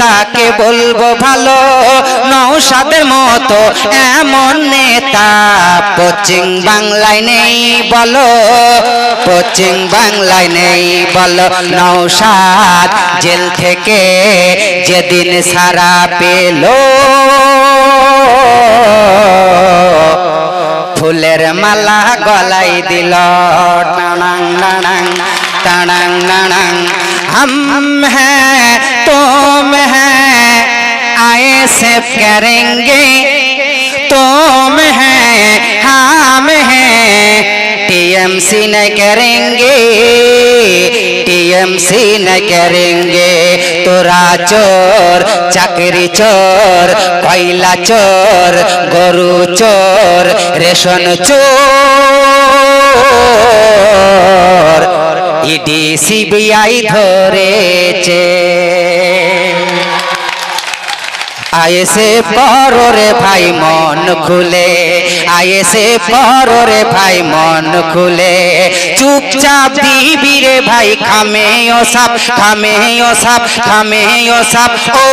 তাকে বলবো ভালো নওশাদের মতো এমন নেতা পশ্চিম বাংলায় নেই বলো, পশ্চিম বাংলায় নেই বলো। নওশাদ জেল থেকে যেদিন ছাড়া পেল ফুলের মালা গলায় দিল টানাং নানাং টানাং নানাং। हम हैं तुम हैं आए से करेंगे, तुम हैं हम हैं टीएमसी न करेंगे, टीएमसी न करेंगे। तोरा चोर चाकरी चोर कोयला चोर गरु चोर रेशन चोर ইডি সিবিআই ধরেছে। আয়েসে পড়ো রে ভাই মন খুলে, আয়েসে পড়ো রে ভাই মন খুলে। চুপচাপ দিবি রে ভাই খামে ও সাপ, খামে ও সাপ, খামে ও সাপ। ও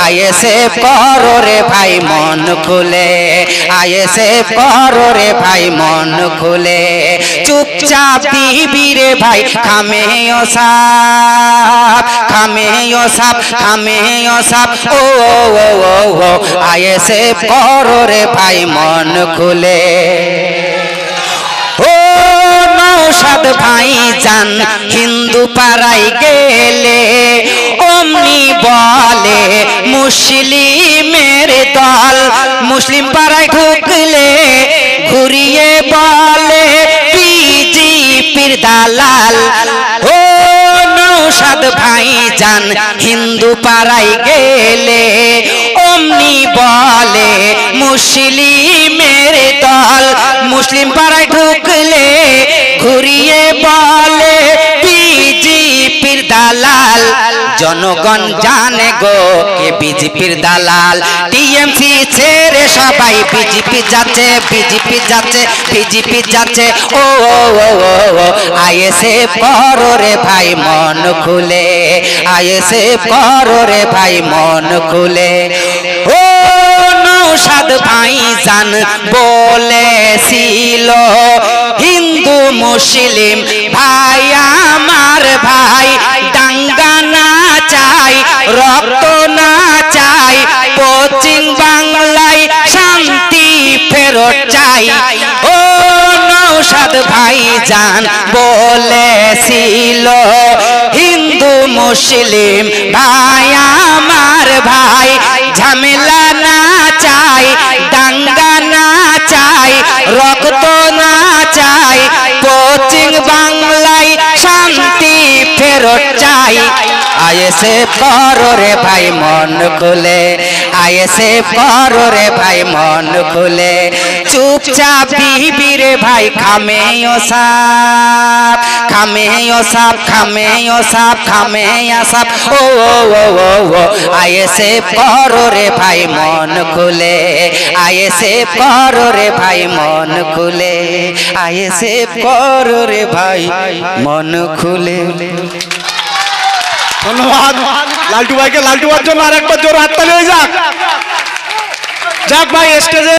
আয়েসে পড়ো রে ভাই মন খুলে, আয়েসে পড়ো রে ভাই মন খুলে। চুপচাপ দিবি রে ভাই খামে ও সাপ, খামে ও সাপ, খামে ও সাপ। ও আয়েসে পড়ো রে ভাই মন খুলে। ও নওশাদ ভাই জান হিন্দু পাড়ায় গেলে অমনি বলে মুসলিমের দল, মুসলিম পাড়ায় ঢুকলে ঘুরিয়ে বলে বিজেপির দালাল। ও নওশাদ ভাই জান হিন্দু পাড়ায় গেলে অমনি বলে মুসলিমের দল, মুসলিম পাড়ায় ঢুকলে ঘুরিয়ে বলে বিজেপির দালাল। জনগণ জানে গো কে বিজেপির দালাল। টিএমসি ছেড়ে সবাই বিজেপি যাচ্ছে, বিজেপি যাচ্ছে, বিজেপি যাচ্ছে। ও আয়েসে পড়ো রে ভাই মন খুলে, আয়েসে পড়ো রে ভাই মন খুলে। ও নওশাদ ভাই জান বলেছিল হিন্দু মুসলিম ভাই আমার ভাই, দাঙ্গা না চাই রক্ত না চাই, পশ্চিম বাংলায় শান্তি ফেরত চাই। ও নওশাদ ভাই জান বলেছিল হিন্দু মুসলিম ভাই আমার ভাই, ঝামেলা না চাই দাঙ্গা না চাই রক্ত না চাই, পশ্চিম বাংলায় শান্তি ফেরত চাই। আয়েসে পড়ো রে ভাই মন খুলে, আয়েসে পড়ো রে ভাই মন খুলে। চুপচাপ দিবি রে ভাই খামে ও সাপ, খামে ও সাপ, খামে ও সাপ, খামে ও সাপ। ও আয়েসে পড়ো রে ভাই মন খুলে, আয়েসে পড়ো রে ভাই মন খুলে, আয়েসে পড়ো রে ভাই মন খুলে। ধন্যবাদ লালটু ভাইকে। লালটু ভাইয়ের জন্য আরেকবার জোর হাততালি হয়ে যাক। যাক ভাই স্টেজে